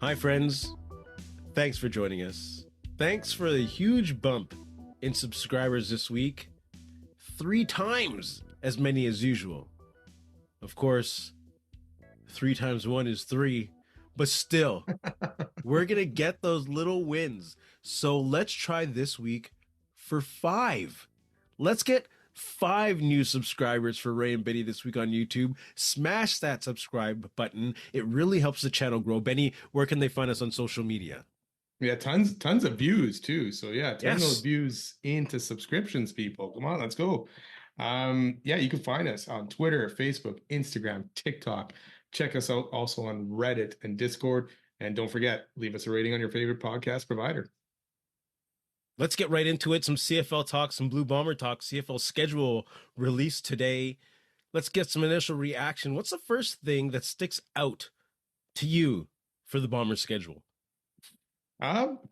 Hi, friends. Thanks for joining us. Thanks for the huge bump in subscribers this week. 3 times as many as usual. Of course, 3 times 1 is 3, but still, we're going to get those little wins. So let's try this week for 5. Let's get 5 new subscribers for Ray and Benny this week on YouTube. Smash that subscribe button. It really helps the channel grow. Benny, where can they find us on social media? Yeah, tons of views too. So yeah, turn those Yes. views into subscriptions, people. Come on, let's go. Yeah, you can find us on Twitter, Facebook, Instagram, TikTok. Check us out also on Reddit and Discord. And don't forget, leave us a rating on your favorite podcast provider. Let's get right into it. Some CFL talk, some Blue Bomber talk. CFL schedule released today. Let's get some initial reaction. What's the first thing that sticks out to you for the Bomber schedule?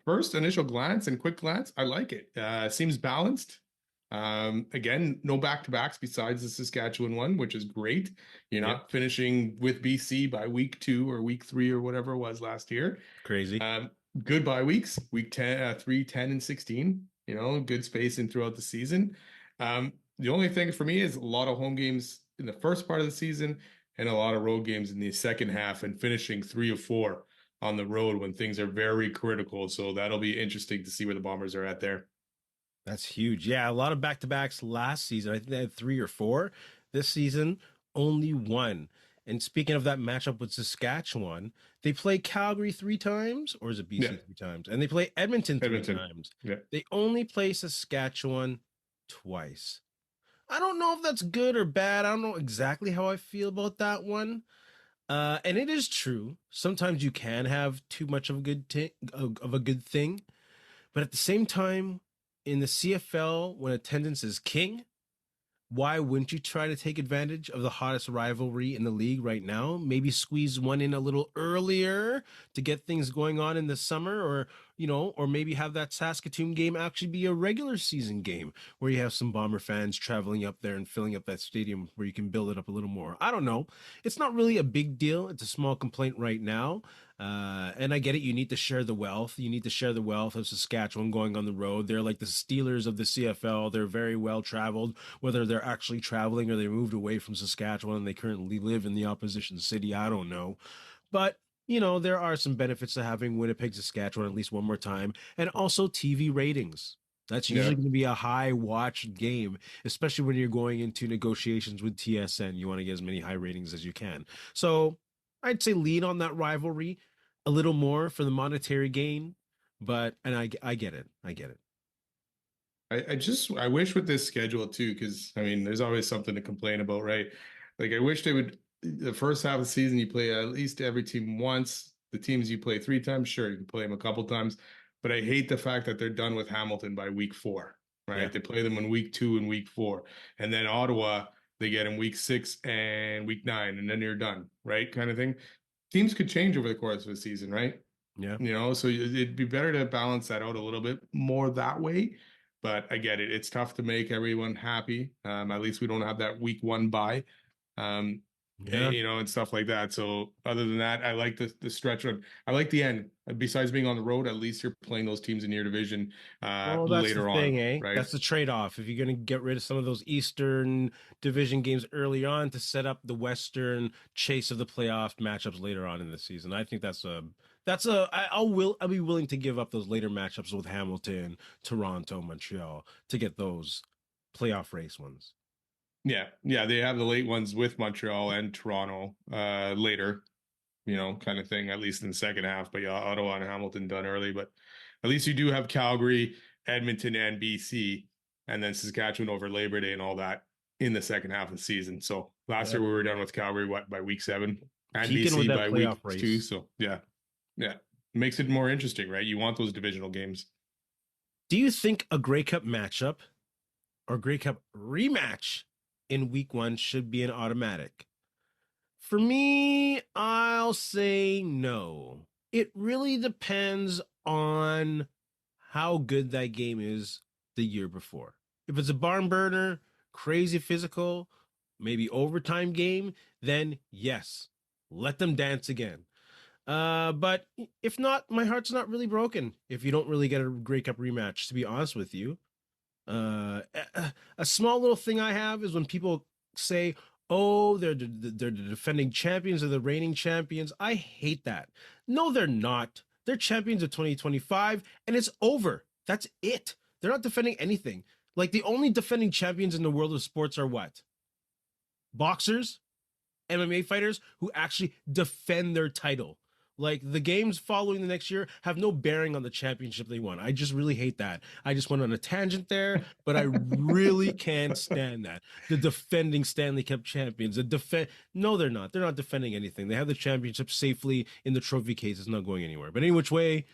First initial glance and quick glance, I like it. Seems balanced. Again, no back-to-backs besides the Saskatchewan one, which is great. You're not finishing with BC by week 2 or week 3 or whatever it was last year. Crazy. Good bye weeks, week 10, 3, 10, and 16. Good spacing throughout the season. The only thing for me is a lot of home games in the first part of the season and a lot of road games in the second half, and finishing 3 or 4 on the road when things are very critical. So that'll be interesting to see where the Bombers are at there. That's huge. Yeah, a lot of back-to-backs last season. I think they had 3 or 4. This season, only 1. And speaking of that matchup with Saskatchewan, they play Calgary 3 times, or is it BC Yeah. 3 times? And they play Edmonton 3 Edmonton. times. Yeah. They only play Saskatchewan twice. I don't know if that's good or bad. I don't know exactly how I feel about that one. And it is true. Sometimes you can have too much of a good thing, but at the same time, in the CFL, when attendance is king, why wouldn't you try to take advantage of the hottest rivalry in the league right now? Maybe squeeze one in a little earlier to get things going on in the summer, or maybe have that Saskatoon game actually be a regular season game where you have some Bomber fans traveling up there and filling up that stadium where you can build it up a little more. I don't know. It's not really a big deal. It's a small complaint right now. And I get it. You need to share the wealth. You need to share the wealth of Saskatchewan going on the road. They're like the Steelers of the CFL. They're very well traveled, whether they're actually traveling or they moved away from Saskatchewan and they currently live in the opposition city. I don't know. But there are some benefits to having Winnipeg, Saskatchewan at least one more time, and also TV ratings. That's usually going to be a high watched game, especially when you're going into negotiations with TSN. You want to get as many high ratings as you can. So I'd say lean on that rivalry a little more for the monetary gain, and I get it. I get it. I wish with this schedule too, because I mean, there's always something to complain about, right? Like I wish they would, the first half of the season you play at least every team once. The teams you play 3 times, sure, you can play them a couple times, but I hate the fact that they're done with Hamilton by week 4, right? Yeah. They play them in week 2 and week 4, and then Ottawa they get in week 6 and week 9, and then you're done, right? Kind of thing. Teams could change over the course of the season, right? Yeah. So it'd be better to balance that out a little bit more that way. But I get it. It's tough to make everyone happy. At least we don't have that week 1 bye, Yeah. and stuff like that. So other than that, I like the stretch run. I like the end. Besides being on the road, at least you're playing those teams in your division Well, that's the later on, thing, eh? right? That's the trade-off. If you're going to get rid of some of those Eastern Division games early on to set up the Western chase of the playoff matchups later on in the season, I think I'll be willing to give up those later matchups with Hamilton, Toronto, Montreal to get those playoff race ones. Yeah, they have the late ones with Montreal and Toronto later, kind of thing, at least in the second half. But yeah, Ottawa and Hamilton done early. But at least you do have Calgary, Edmonton, and BC, and then Saskatchewan over Labor Day and all that in the second half of the season. So last year we were done with Calgary, by week 7, and Peaking with BC that by week playoff race. 2. So yeah, makes it more interesting, right? You want those divisional games. Do you think a Grey Cup matchup or Grey Cup rematch in week 1 should be an automatic? For me, I'll say no. It really depends on how good that game is the year before. If it's a barn burner, crazy physical, maybe overtime game, then yes, let them dance again. But if not, my heart's not really broken if you don't really get a Grey Cup rematch, to be honest with you. A small little thing I have is when people say, "Oh, they're the defending champions or the reigning champions." I hate that. No, they're not. They're champions of 2025, and it's over. That's it. They're not defending anything. Like the only defending champions in the world of sports are what? Boxers, MMA fighters who actually defend their title. Like the games following the next year have no bearing on the championship they won. I just really hate that. I just went on a tangent there, but I really can't stand that. The defending Stanley Cup champions, no, they're not. They're not defending anything. They have the championship safely in the trophy case. It's not going anywhere. But any which way,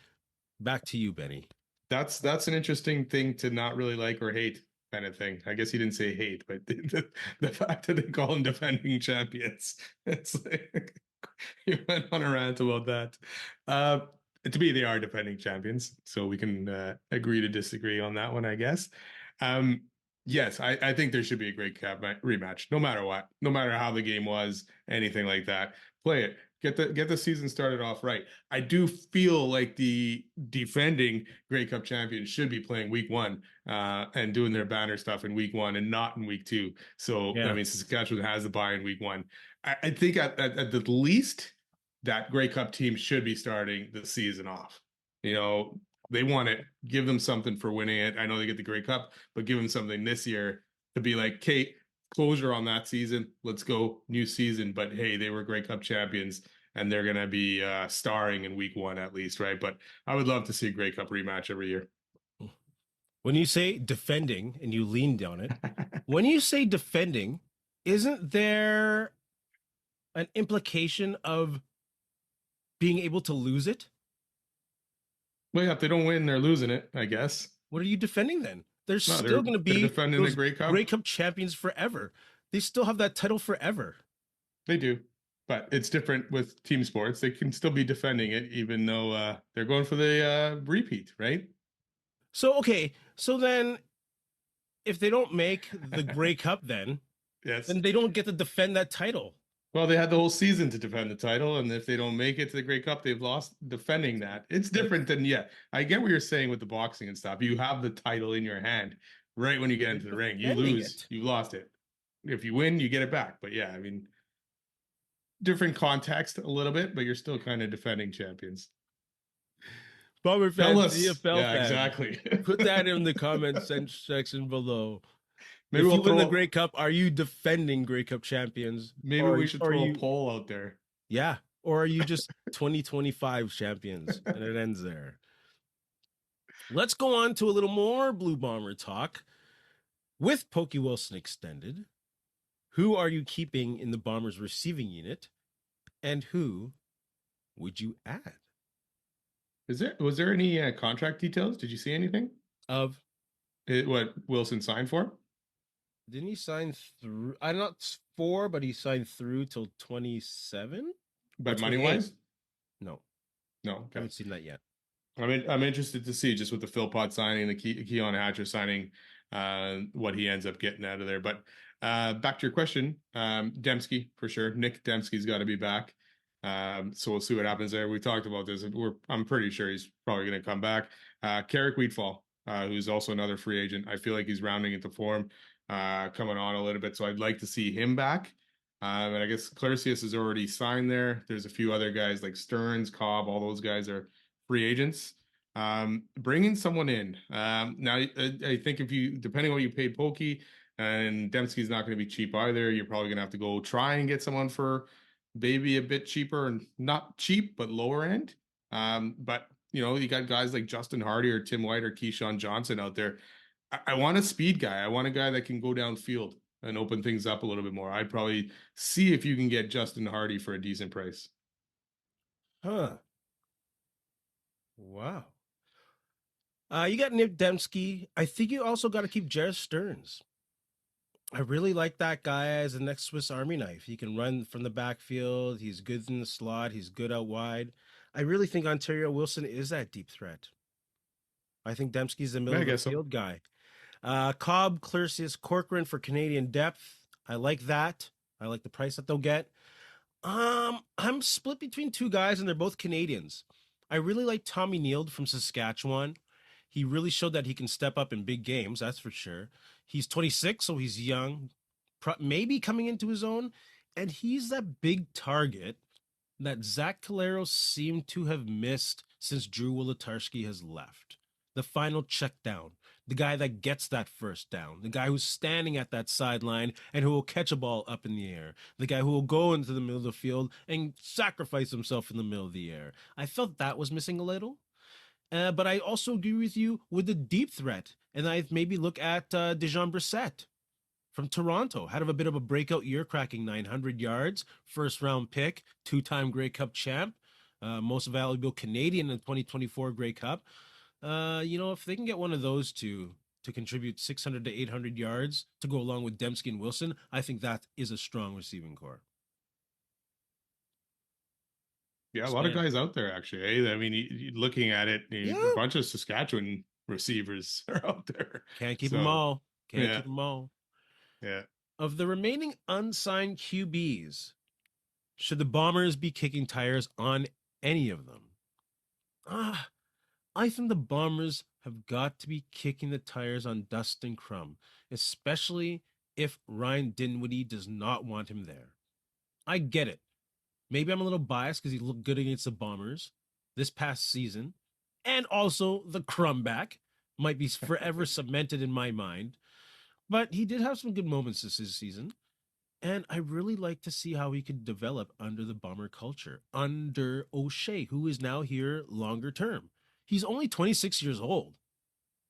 back to you, Benny. That's an interesting thing to not really like or hate kind of thing. I guess he didn't say hate, but the fact that they call them defending champions, it's like you went on a rant about that. To me, they are defending champions, so we can agree to disagree on that one, I guess. Um, yes, I think there should be a great cap rematch, no matter what, no matter how the game was, anything like that. Play it. Get the season started off right. I do feel like the defending Grey Cup champions should be playing week one and doing their banner stuff in week one and not in week two. So I Yeah. mean, Saskatchewan has the bye in week one. I think at the least that Grey Cup team should be starting the season off. You know, they want it. Give them something for winning it. I know they get the Grey Cup, but give them something this year to be like, Kate, closure on that season. Let's go new season. But hey, they were Grey Cup champions and they're going to be starring in week one at least, right? But I would love to see a Grey Cup rematch every year. When you say defending and you leaned on it, when you say defending, isn't there an implication of being able to lose it? Well, yeah, if they don't win, they're losing it, I guess. What are you defending then? They're No, still going to they're be defending the those Grey Cup. Grey Cup champions forever. They still have that title forever. They do, but it's different with team sports. They can still be defending it, even though they're going for the repeat, right? So, okay. So then if they don't make the Grey Cup, then Yes. they don't get to defend that title. Well, they had the whole season to defend the title, and if they don't make it to the Grey Cup, they've lost defending that. It's different than, yeah, I get what you're saying with the boxing and stuff. You have the title in your hand right when you get You're into the ring. You defending lose, it. you lost it. If you win, you get it back. But yeah, I mean, different context a little bit, but you're still kind of defending champions. Bomber Tell fans, us. CFL Yeah, fans, exactly. put that in the comments section below. Maybe If you we'll win the throw. Grey Cup, are you defending Grey Cup champions, Maybe or we should are throw a you, poll out there. yeah, or are you just 2025 champions? And it ends there. Let's go on to a little more Blue Bomber talk with Pokey Wilson extended. Who are you keeping in the Bombers receiving unit, and who would you add? Was there any contract details? Did you see anything? Of What Wilson signed for? didn't he sign through? I'm not four, but he signed through till 27 or But money 28. wise? No, No. I Okay. haven't seen that yet. I'm interested to see just with the Philpott signing, the Keon Hatcher signing, what he ends up getting out of there. But back to your question, Dembski for sure. Nick Dembski's got to be back. So we'll see what happens there. We talked about this. I'm pretty sure he's probably going to come back. Carrick Wheatfall, who's also another free agent. I feel like he's rounding into form, coming on a little bit. So I'd like to see him back. And I guess Clarcius is already signed there. There's a few other guys like Stearns, Cobb, all those guys are free agents. Bringing someone in. Now, I think if you, depending on what you paid Pokey, and Dembski's not going to be cheap either, you're probably going to have to go try and get someone for maybe a bit cheaper and not cheap, but lower end. But, you know, you got guys like Justin Hardy or Tim White or Keyshawn Johnson out there. I want a speed guy. I want a guy that can go downfield and open things up a little bit more. I'd probably see if you can get Justin Hardy for a decent price. Huh. Wow. You got Nick Dembski. I think you also got to keep Jared Stearns. I really like that guy as the next Swiss Army knife. He can run from the backfield. He's good in the slot. He's good out wide. I really think Ontario Wilson is that deep threat. I think Dembski's the Yeah, middle I of the guess so. field guy. Cobb, Clarcius, Corcoran for Canadian depth. I like that. I like the price that they'll get. I'm split between two guys, and they're both Canadians. I really like Tommy Neild from Saskatchewan. He really showed that he can step up in big games, that's for sure. He's 26, so he's young, maybe coming into his own, and he's that big target that Zach Caleros seemed to have missed since Drew Wolotarski has left. The final check down, the guy that gets that first down, the guy who's standing at that sideline and who will catch a ball up in the air, the guy who will go into the middle of the field and sacrifice himself in the middle of the air. I felt that was missing a little. But I also agree with you with the deep threat. And I maybe look at Dejan Brissett from Toronto. Had a bit of a breakout year, cracking 900 yards, first round pick, two-time Grey Cup champ, most valuable Canadian in the 2024 Grey Cup. If they can get one of those two to contribute 600 to 800 yards to go along with Dembski and Wilson, I think that is a strong receiving core. Yeah, a lot of Stan. guys out there actually. I mean, looking at it, a Yeah. bunch of Saskatchewan receivers are out there. Can't keep them So all. Can't yeah, keep them all. yeah. Of the remaining unsigned QBs, should the Bombers be kicking tires on any of them? Ah, I think the Bombers have got to be kicking the tires on Dustin Crum, especially if Ryan Dinwiddie does not want him there. I get it. Maybe I'm a little biased because he looked good against the Bombers this past season. And also the Crum back might be forever cemented in my mind. But he did have some good moments this season. And I really like to see how he could develop under the Bomber culture, under O'Shea, who is now here longer term. He's only 26 years old.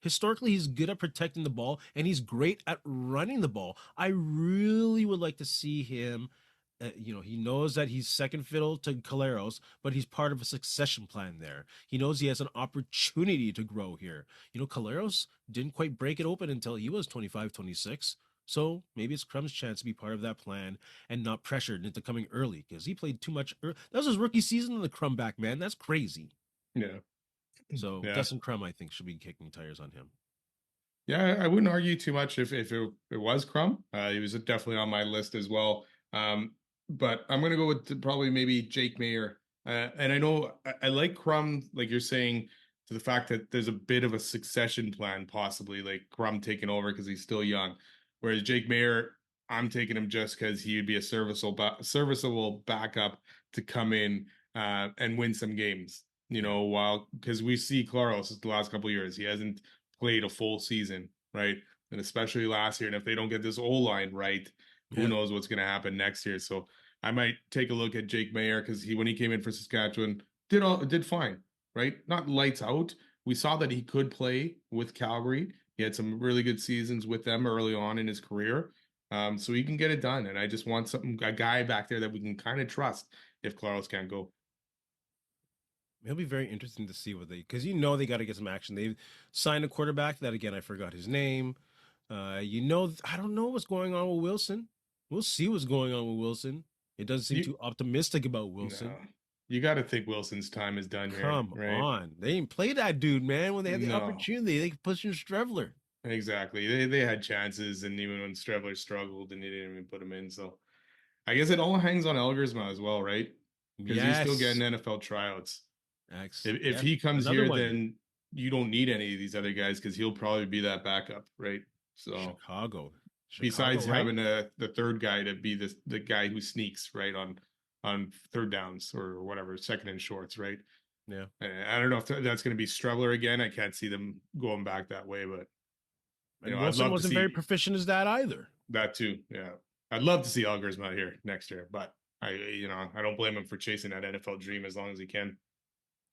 Historically, he's good at protecting the ball and he's great at running the ball. I really would like to see him. He knows that he's second fiddle to Caleros, but he's part of a succession plan there. He knows he has an opportunity to grow here. Caleros didn't quite break it open until he was 25, 26. So maybe it's Crum's chance to be part of that plan and not pressured into coming early because he played too much. That was his rookie season in the Crum back, man. That's crazy. Yeah. So Yeah. Dustin Crum, I think, should be kicking tires on him. Yeah, I wouldn't argue too much if it was Crumb. He was definitely on my list as well. But I'm gonna go with probably maybe Jake Mayer. And I know I like Crumb, like you're saying, to the fact that there's a bit of a succession plan, possibly like Crumb taking over because he's still young. Whereas Jake Mayer, I'm taking him just because he would be a serviceable backup to come in and win some games. Yeah. While because we see Claros the last couple of years, he hasn't played a full season, right? And especially last year. And if they don't get this O line right, who Yeah. knows what's going to happen next year? So I might take a look at Jake Mayer because when he came in for Saskatchewan did fine, right? Not lights out. We saw that he could play with Calgary. He had some really good seasons with them early on in his career. So he can get it done. And I just want a guy back there that we can kind of trust if Claros can't go. It'll be very interesting to see what because they got to get some action. They've signed a quarterback that, again, I forgot his name. I don't know what's going on with Wilson. We'll see what's going on with Wilson. It doesn't seem You too optimistic about no, Wilson. you got to think Wilson's time is done here, Come right? on. They didn't play that dude, man. When they had the No, opportunity, they could push in Strevler. exactly. They had chances, and even when Strebler struggled, and they didn't even put him in. So I guess it all hangs on Elgersma as well, right? Because he's still getting Yes. NFL tryouts. If Yeah. he comes Another here, one. then you don't need any of these other guys because he'll probably be that backup, right? So Chicago. Chicago, besides right? having the third guy to be the guy who sneaks right on third downs or whatever, second and shorts, right? Yeah. And I don't know if that's going to be Strebler again. I can't see them going back that way, but And I'd Wilson love to wasn't very see proficient as that either. that too. Yeah, I'd love to see Elgersma out here next year, but I don't blame him for chasing that NFL dream as long as he can.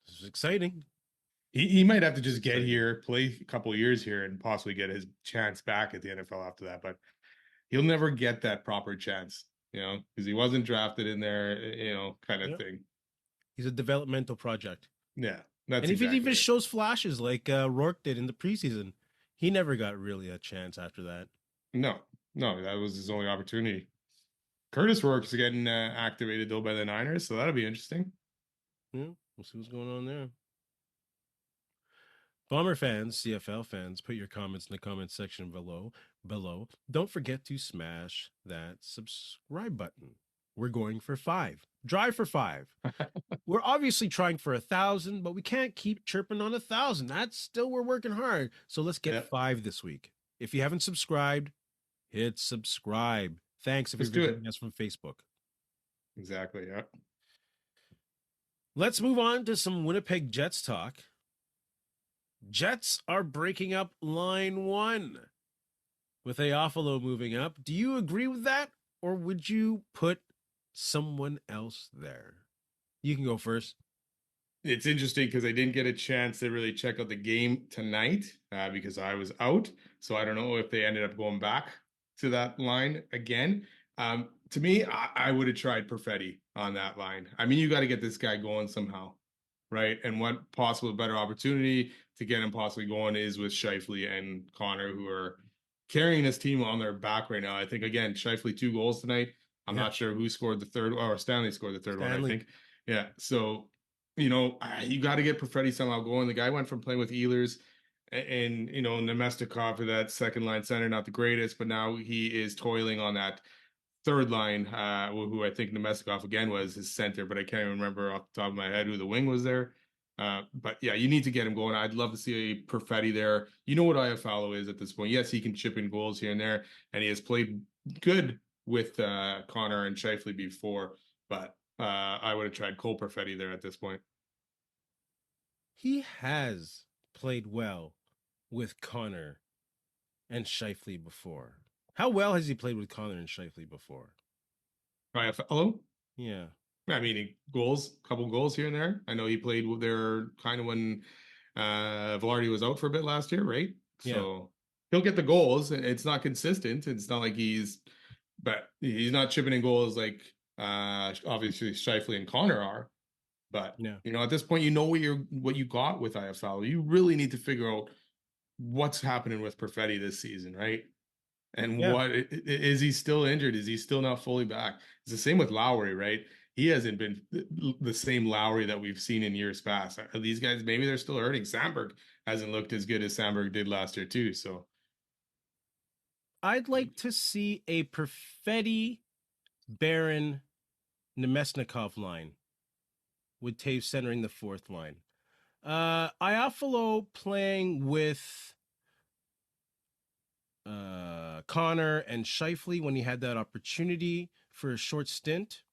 This is exciting. He might have to just get Exciting. here, play a couple years here, and possibly get his chance back at the NFL after that. But he'll never get that proper chance, because he wasn't drafted in there, kind of Yeah. thing. He's a developmental project. Yeah, that's And if it exactly even it. shows flashes like Rourke did in the preseason, he never got really a chance after that. No, no, that was his only opportunity. Curtis Rourke's getting activated though by the Niners, so that'll be interesting. Yeah, we'll see what's going on there. Bomber fans, CFL fans, put your comments in the comment section below. Don't forget to smash that subscribe button. We're going for 5. Drive for 5. We're obviously trying for 1,000, but we can't keep chirping on 1,000. That's still, we're working hard. So let's get Yeah, 5 this week. If you haven't subscribed, hit subscribe. Thanks if let's you're do it. visiting us from Facebook. Exactly. Yeah. Let's move on to some Winnipeg Jets talk. Jets are breaking up line 1 with Iaffalo moving up. Do you agree with that? Or would you put someone else there? You can go first. It's interesting because I didn't get a chance to really check out the game tonight because I was out. So I don't know if they ended up going back to that line again. To me, I would have tried Perfetti on that line. I mean, you got to get this guy going somehow, right? And what possible better opportunity to get him possibly going is with Shifley and Connor, who are carrying this team on their back right now. I think, again, Shifley 2 goals tonight. I'm Yeah. not sure who scored the third, or Stanley scored the third one, I Stanley. think. Yeah. So you got to get Perfetti somehow going. The guy went from playing with Ehlers and Nemestikov for that second line center, not the greatest, but now he is toiling on that third line, who I think Nemestikov again was his center, but I can't even remember off the top of my head who the wing was there. But yeah, you need to get him going. I'd love to see a Perfetti there. You know what Iaffalo is at this point. Yes, he can chip in goals here and there, and he has played good with Connor and Shifley before, but I would have tried Cole Perfetti there at this point. He has played well with Connor and Shifley before. How well has he played with Connor and Shifley before? Iaffalo? Yeah. I mean, goals, couple goals here and there. I know he played there kind of when Velarde was out for a bit last year, right? Yeah. So he'll get the goals. It's not consistent. It's not like but he's not chipping in goals like obviously Shifley and Connor are. But Yeah. at this point, you know what you got with IFL. You really need to figure out what's happening with Perfetti this season, right? And Yeah. what is he still injured? Is he still not fully back? It's the same with Lowry, right? He hasn't been the same Lowry that we've seen in years past. These guys, maybe they're still hurting. Sandberg hasn't looked as good as Sandberg did last year too. So I'd like to see a Perfetti, Baron, Nemesnikov line with Taves centering the fourth line. Iaffalo playing with Connor and Shifley when he had that opportunity for a short stint.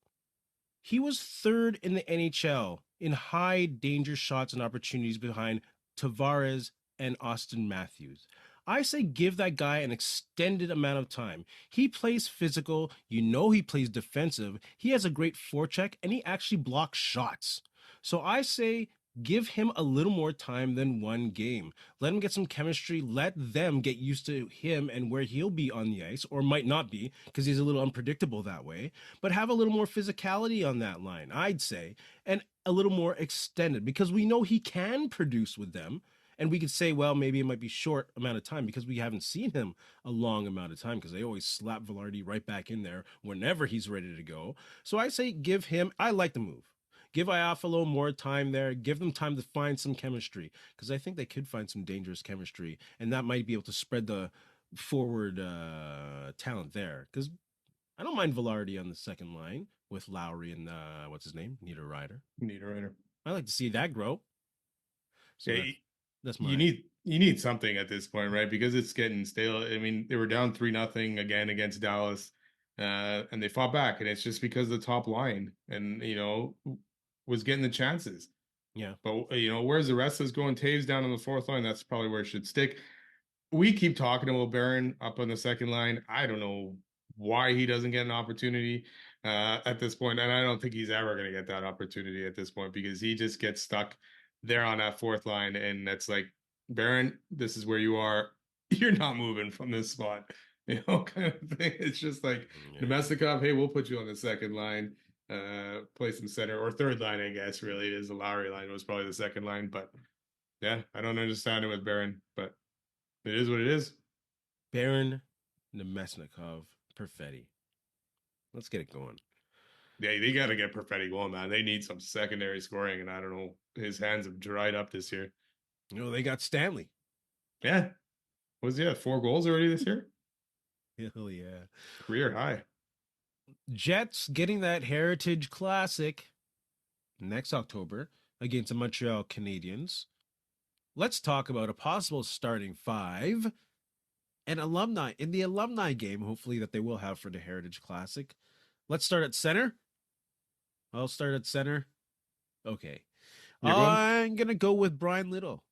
He was third in the NHL in high danger shots and opportunities behind Tavares and Austin Matthews. I say give that guy an extended amount of time. He plays physical. He plays defensive. He has a great forecheck and he actually blocks shots. So I say give him a little more time than one game. Let him get some chemistry. Let them get used to him and where he'll be on the ice, or might not be because he's a little unpredictable that way. But have a little more physicality on that line, I'd say, and a little more extended because we know he can produce with them. And we could say, well, maybe it might be short amount of time because we haven't seen him a long amount of time because they always slap Velarde right back in there whenever he's ready to go. So I say give him, I like the move. Give Iaffalo more time there. Give them time to find some chemistry because I think they could find some dangerous chemistry, and that might be able to spread the forward talent there. Because I don't mind Velarde on the second line with Lowry and what's his name, Niederreiter. Niederreiter. I like to see that grow. So Yeah, that's you my need something at this point, right? Because it's getting stale. I mean, they were down 3-0 again against Dallas, and they fought back, and it's just because the top line and was getting the chances. yeah. But where's the rest of us going? Taves down on the fourth line. That's probably where it should stick. We keep talking about Barron up on the second line. I don't know why he doesn't get an opportunity at this point, and I don't think he's ever going to get that opportunity at this point because he just gets stuck there on that fourth line, and that's like, Barron, this is where you are. You're not moving from this spot, kind of thing. It's just like Yeah. Nemestikov. Hey, we'll put you on the second line, play some center or third line. I guess really is the Lowry line was probably the second line, but yeah, I don't understand it with Barron, but. It is what it is. Baron Nemesnikov Perfetti. Let's get it going. Yeah, they got to get Perfetti going, man. They need some secondary scoring, and I don't know. His hands have dried up this year. They got Stanley. Yeah. Was he at 4 goals already this year? Hell yeah. Career high. Jets getting that Heritage Classic next October against the Montreal Canadiens. Let's talk about a possible starting five and alumni in the alumni game, hopefully, that they will have for the Heritage Classic. Let's start at center. I'll start at center. Okay. You're going. I'm going to go with Brian Little.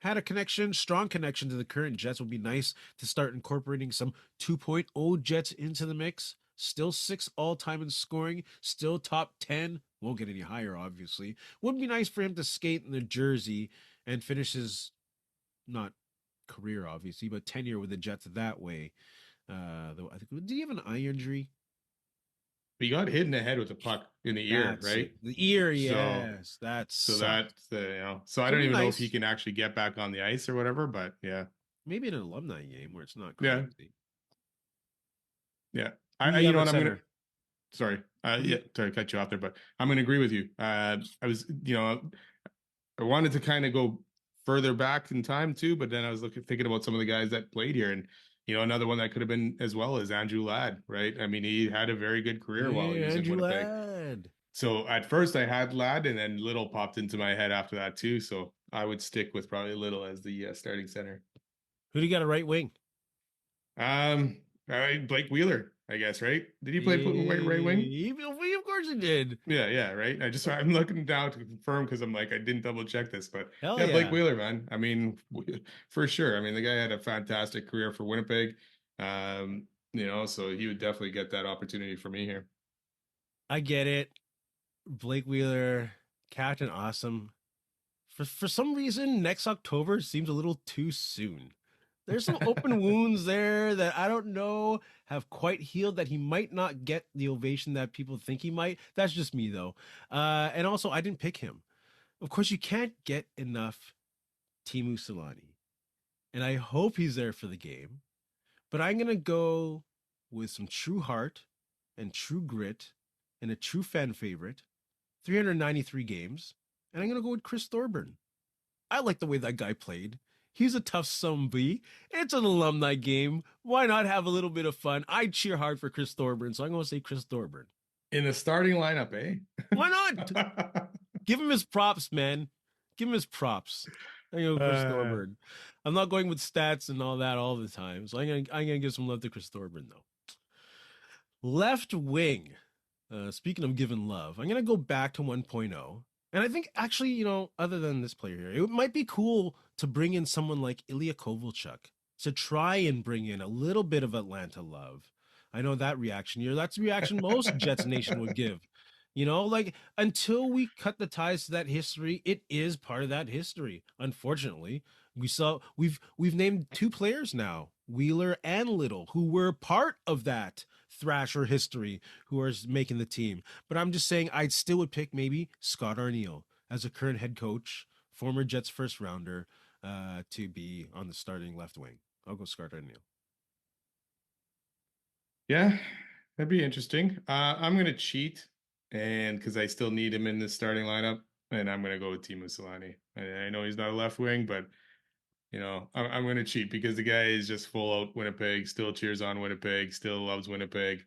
Had a connection, strong connection to the current Jets. Would be nice to start incorporating some 2.0 Jets into the mix. Still six all time in scoring, still top 10. Won't get any higher, obviously. Would be nice for him to skate in the jersey and finish his, not career, obviously, but tenure with the Jets that way. Though I think, did he have an eye injury? But you got hit in the head with a puck in the ear, That's right? it. The ear, So, yes. That so sucked. that you know, so I So don't it'd be even know if he nice. can actually get back on the ice or whatever. But yeah, Maybe in an alumni game where it's not yeah, crazy. yeah. Who do you You have know at what? I'm gonna. center? Sorry. Who do Yeah. you Sorry to cut you off there, but I'm gonna agree with you. I was, I wanted to kind of go further back in time too, but then I was thinking about some of the guys that played here, and another one that could have been as well as Andrew Ladd, right? I mean, he had a very good career while he Yeah, was in Andrew Winnipeg. Ladd. So at first I had Ladd, and then Little popped into my head after that too. So I would stick with probably Little as the starting center. Who do you got a right wing? All right, Blake Wheeler, I guess, right? Did he play right wing? Of course he did. Yeah, yeah, right. I'm looking down to confirm because I'm like I didn't double check this, but Hell yeah, Blake yeah. Wheeler, man. I mean, for sure. I mean, the guy had a fantastic career for Winnipeg. So he would definitely get that opportunity for me here. I get it. Blake Wheeler, Captain Awesome. For some reason, next October seems a little too soon. There's some open wounds there that I don't know have quite healed that he might not get the ovation that people think he might. That's just me though. And also I didn't pick him. Of course, you can't get enough Timu Solani. And I hope he's there for the game. But I'm gonna go with some true heart and true grit and a true fan favorite. 393 games, and I'm gonna go with Chris Thorburn. I like the way that guy played. He's a tough somebody. It's an alumni game. Why not have a little bit of fun? I cheer hard for Chris Thorburn, so I'm gonna say Chris Thorburn. In the starting lineup, Why not? eh? Give him his props, man. Give him his props. I'm gonna go Chris uh, Thorburn. I'm not going with stats and all that all the time, so I'm gonna give some love to Chris Thorburn though. Left wing. Speaking of giving love, I'm going to go back to 1.0. And I think actually, other than this player here, it might be cool to bring in someone like Ilya Kovalchuk to try and bring in a little bit of Atlanta love. I know that reaction here. That's the reaction most Jets Nation would give. Like until we cut the ties to that history, it is part of that history. Unfortunately, we've named two players now, Wheeler and Little, who were part of that Thrasher history, who are making the team. But I'm just saying I still would pick maybe Scott Arniel as a current head coach, former Jets first rounder, to be on the starting left wing. I'll go Scott Arniel. yeah, that'd be interesting. I'm gonna cheat, and because I still need him in the starting lineup, and I'm gonna go with Timo Solani. I know he's not a left wing, but I'm gonna cheat because the guy is just full out Winnipeg, still cheers on Winnipeg, still loves Winnipeg,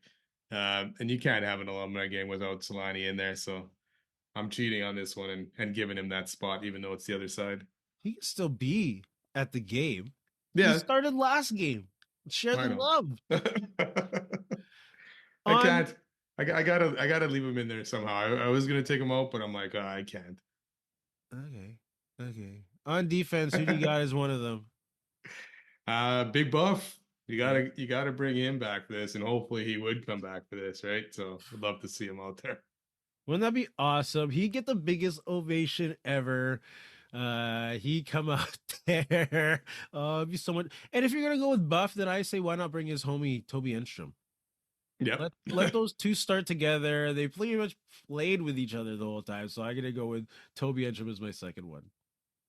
and you can't have an alumni game without Solani in there. So I'm cheating on this one and giving him that spot, even though it's the other side. He can still be at the game. He Yeah, started last game. Share the I know. love. I On can't. I gotta leave him in there somehow. I was gonna take him out, but I'm like, I can't. Okay. Okay. On defense, who do you got as one of them? Big Buff. You Big. gotta you gotta bring him back for this, and hopefully he would come back for this, right? So I'd love to see him out there. Wouldn't that be awesome? He'd get the biggest ovation ever. He come out there. It'd be so much. And if you're gonna go with Buff, then I say why not bring his homie Toby Enstrom? Yep. Let those two start together. They pretty much played with each other the whole time. So I'm gonna go with Toby Enstrom as my second one.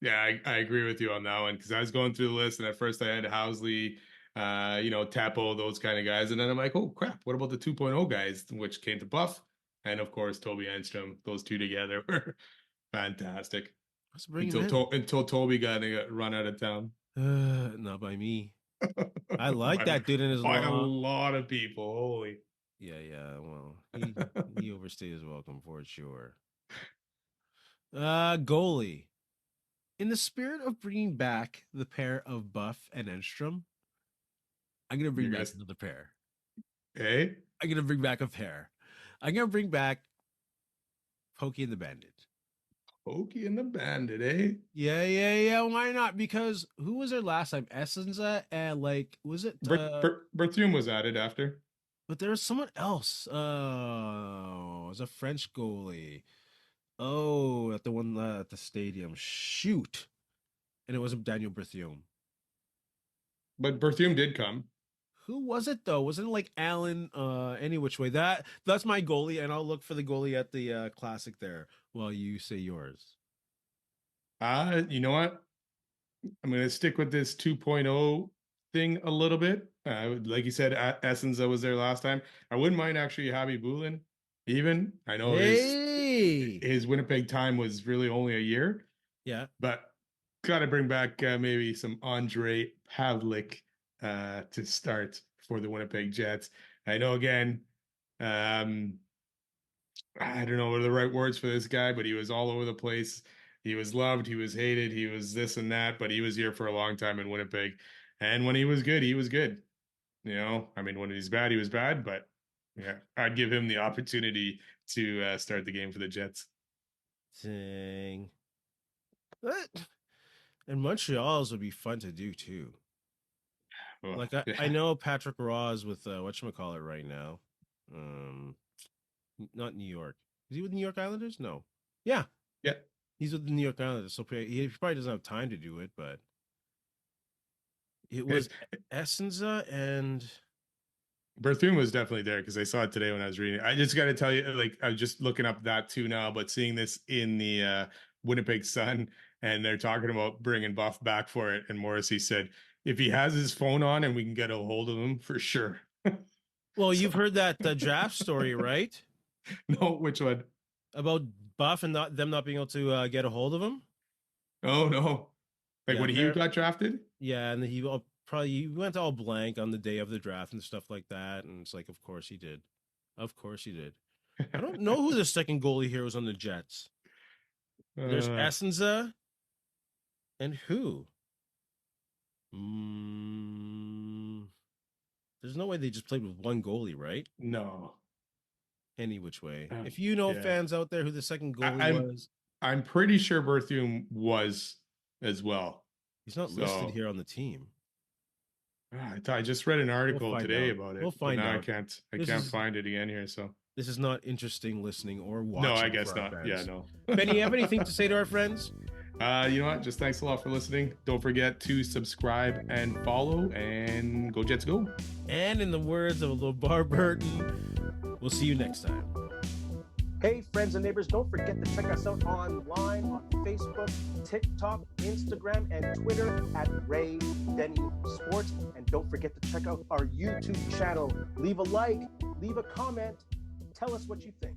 Yeah, I agree with you on that one because I was going through the list and at first I had Housley, Tapo, those kind of guys, and then I'm like, oh crap, what about the 2.0 guys, which came to Buff, and of course Toby Enstrom. Those two together were fantastic Let's bring him in. until Toby got run out of town Not by me. I like by that dude in his by a long. lot of people. Holy. Yeah. Well, he overstayed his welcome for sure. Goalie. In the spirit of bringing back the pair of Buff and Enstrom, I'm gonna bring You're back gonna, another pair. hey, I'm gonna bring back a pair. I'm gonna bring back Pokey and the Bandit. Pokey and the Bandit, eh? Yeah. Why not? Because who was there last time? Essenza and like was it? Berthiaume was added after. But there was someone else. It was a French goalie. Oh, at the one at the stadium. Shoot, and it wasn't Daniel Berthiaume. But Berthiaume did come. Who was it though? Wasn't it like Allen? Any which way. That's my goalie, and I'll look for the goalie at the classic there while you say yours. You know what? I'm going to stick with this 2.0 thing a little bit. Like you said, Essenza was there last time. I wouldn't mind actually Javi Bulin. Even I know Hey, his Winnipeg time was really only a year, yeah. but got to bring back maybe some Andre Pavlik to start for the Winnipeg Jets. I know again, um, I don't know what are the right words for this guy, but he was all over the place. He was loved, he was hated, he was this and that, but he was here for a long time in Winnipeg. And when he was good, he was good. You know, I mean, when he's bad, he was bad, but yeah, I'd give him the opportunity to start the game for the Jets. Dang. What? And Montreal's would be fun to do too. Oh, Like I yeah, know Patrick Ross with whatchamacallit right now. Um Not New York. Is he with the New York Islanders? No. Yeah, yeah. he's with the New York Islanders. So he probably doesn't have time to do it, but it was It, Essenza and Berthune was definitely there because I saw it today when I was reading. I just got to tell you, like, I was just looking up that too now, but seeing this in the Winnipeg Sun, and they're talking about bringing Buff back for it, and Morrissey said if he has his phone on and we can get a hold of him for sure. well, So you've heard that draft story, right? no, which one? About Buff and them not being able to get a hold of him. Oh no, like Yeah, when he got drafted. yeah, and probably he went all blank on the day of the draft and stuff like that, and it's like, of course he did, of course he did. I don't know who the second goalie here was on the Jets. There's uh, Essenza and who? Mm, there's no way they just played with one goalie, right? no, Any which way. If you know yeah, fans out there who the second I, goalie I'm was, I'm pretty sure Berthune was as well. he's not listed So here on the team. I just read an We'll article find today out. about We'll it, but find now out. I This can't is find it again here. So this is not interesting listening or no, I watching guess for our not. Yeah, fans. no. Benny, you have anything to say to our friends? You know what? Just thanks a lot for listening. Don't forget to subscribe and follow, and go Jets go. And in the words of LeVar Burton, we'll see you next time. Hey, friends and neighbors, don't forget to check us out online on Facebook, TikTok, Instagram, and Twitter at Ray Denny Sports. And don't forget to check out our YouTube channel. Leave a like, leave a comment, tell us what you think.